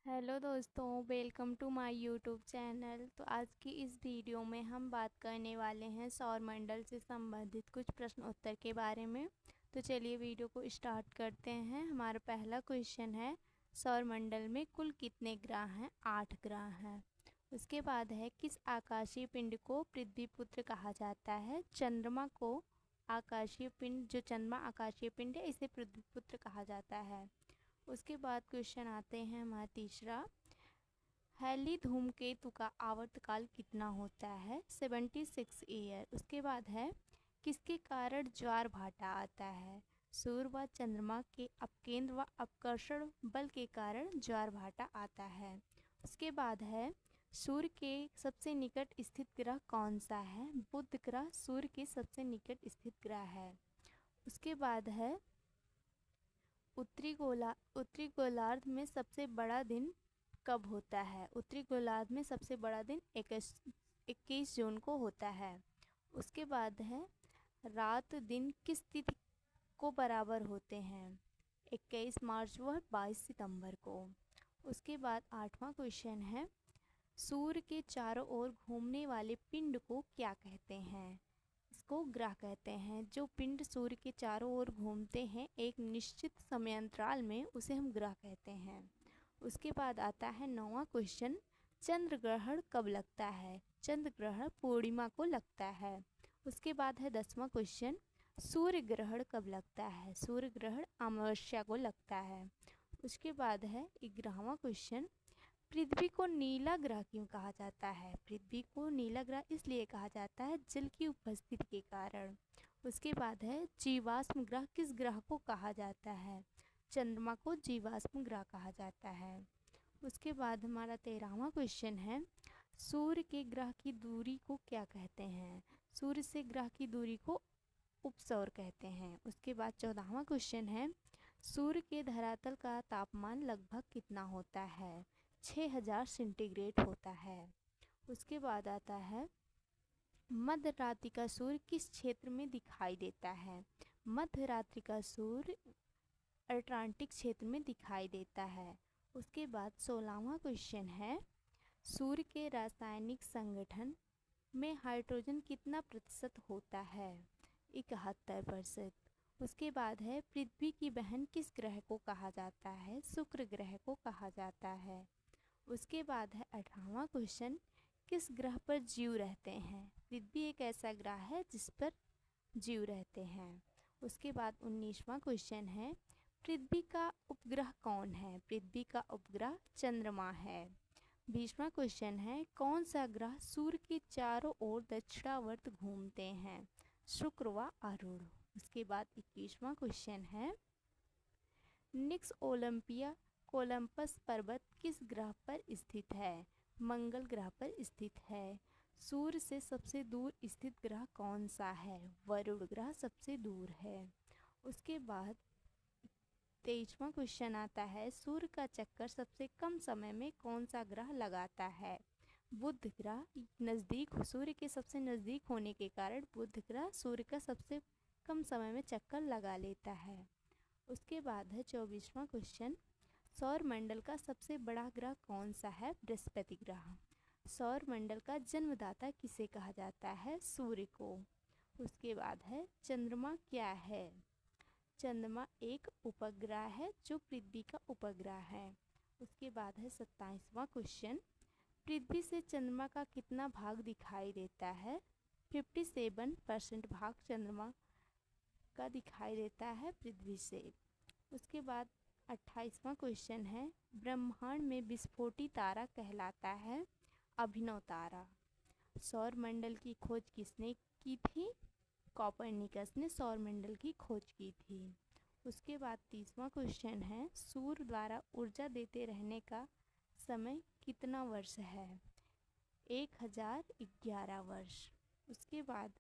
Hello दोस्तों, welcome to my YouTube channel. तो आज की इस वीडियो में हम बात करने वाले हैं सौरमंडल से संबंधित कुछ प्रश्न उत्तर के बारे में। तो चलिए वीडियो को स्टार्ट करते हैं। हमारा पहला क्वेश्चन है, सौरमंडल में कुल कितने ग्रह हैं? 8 ग्रह हैं। उसके बाद है, किस आकाशीय पिंड को पृथ्वी पुत्र कहा जाता है? चंद्रमा को आकाशीय पिंड, जो चंद्रमा आकाशीय पिंड है, इसे पृथ्वी पुत्र कहा जाता है। उसके बाद क्वेश्चन आते हैं हमारा तीसरा, हैली धूमकेतु का आवर्तकाल कितना होता है? 76 ईयर। उसके बाद है, किसके कारण ज्वार भाटा आता है? सूर्य व चंद्रमा के अपकेंद्र व अपकर्षण बल के कारण ज्वार भाटा आता है। उसके बाद है, सूर्य के सबसे निकट स्थित ग्रह कौन सा है? बुध ग्रह सूर्य के सबसे निकट स्थित ग्रह है। उसके बाद है, उत्तरी गोलार्ध में सबसे बड़ा दिन कब होता है? उत्तरी गोलार्ध में सबसे बड़ा दिन 21 जून को होता है। उसके बाद है, रात दिन किस तिथि को बराबर होते हैं? 21 मार्च व 22 सितंबर को। उसके बाद 8वां क्वेश्चन है, सूर्य के चारों ओर घूमने वाले पिंड को क्या कहते हैं? इसको ग्रह कहते हैं। जो पिंड सूर्य के चारों ओर घूमते हैं एक निश्चित समयांतराल में, उसे हम ग्रह कहते हैं। उसके बाद आता है 9वां क्वेश्चन, चंद्र ग्रहण कब लगता है? चंद्र ग्रहण पूर्णिमा को लगता है। उसके बाद है 10वां क्वेश्चन, सूर्य ग्रहण कब लगता है? सूर्य ग्रहण अमावस्या को लगता है। उसके बाद है 11वां क्वेश्चन, पृथ्वी को नीला ग्रह क्यों कहा जाता है? पृथ्वी को नीला ग्रह इसलिए कहा जाता है जल की उपस्थिति के कारण। उसके बाद है, जीवाश्म ग्रह किस ग्रह को कहा जाता है? चंद्रमा को जीवाश्म ग्रह कहा जाता है। उसके बाद हमारा 13वां क्वेश्चन है, सूर्य के ग्रह की दूरी को क्या कहते हैं? सूर्य से ग्रह की दूरी को उपसौर कहते हैं। उसके बाद 14वां क्वेश्चन है, सूर्य के धरातल का तापमान लगभग कितना होता है? 6000 सेंटीग्रेड होता है। उसके बाद आता है, मध्य रात्रि का सूर्य किस क्षेत्र में दिखाई देता है? मध्य रात्रि का सूर्य अटलांटिक क्षेत्र में दिखाई देता है। उसके बाद 16वां क्वेश्चन है, सूर्य के रासायनिक संगठन में हाइड्रोजन कितना प्रतिशत होता है? 71%। उसके बाद है, पृथ्वी की बहन किस ग्रह को कहा जाता है? शुक्र ग्रह को कहा जाता है। उसके बाद है 18वां क्वेश्चन, किस ग्रह पर जीव रहते हैं? पृथ्वी एक ऐसा ग्रह है जिस पर जीव रहते हैं। उसके बाद 19वां क्वेश्चन है, पृथ्वी का उपग्रह कौन है? पृथ्वी का उपग्रह चंद्रमा है। 20वां क्वेश्चन है, कौन सा ग्रह सूर्य के चारों ओर दक्षिणावर्त घूमते हैं? शुक्र व अरुण। उसके बाद 21वां क्वेश्चन है, निक्स ओलंपिया कोलंबस पर्वत किस ग्रह पर स्थित है? मंगल ग्रह पर स्थित है। सूर्य से सबसे दूर स्थित ग्रह कौन सा है? वरुण ग्रह सबसे दूर है। उसके बाद 23वां क्वेश्चन आता है, सूर्य का चक्कर सबसे कम समय में कौन सा ग्रह लगाता है? बुध ग्रह नज़दीक, सूर्य के सबसे नज़दीक होने के कारण बुध ग्रह सूर्य का सबसे कम समय में चक्कर लगा लेता है। उसके बाद है 24वां क्वेश्चन, सौर मंडल का सबसे बड़ा ग्रह कौन सा है? बृहस्पति ग्रह। सौर मंडल का जन्मदाता किसे कहा जाता है? सूर्य को। उसके बाद है, चंद्रमा क्या है? चंद्रमा एक उपग्रह है जो पृथ्वी का उपग्रह है। उसके बाद है 27वां क्वेश्चन, पृथ्वी से चंद्रमा का कितना भाग दिखाई देता है? 57% भाग चंद्रमा का दिखाई देता है पृथ्वी से। उसके बाद 28वां क्वेश्चन है, ब्रह्मांड में विस्फोटी तारा कहलाता है? अभिनव तारा। सौर मंडल की खोज किसने की थी? कोपरनिकस ने सौर मंडल की खोज की थी। उसके बाद 30वां क्वेश्चन है, सूर्य द्वारा ऊर्जा देते रहने का समय कितना वर्ष है? 1011 वर्ष। उसके बाद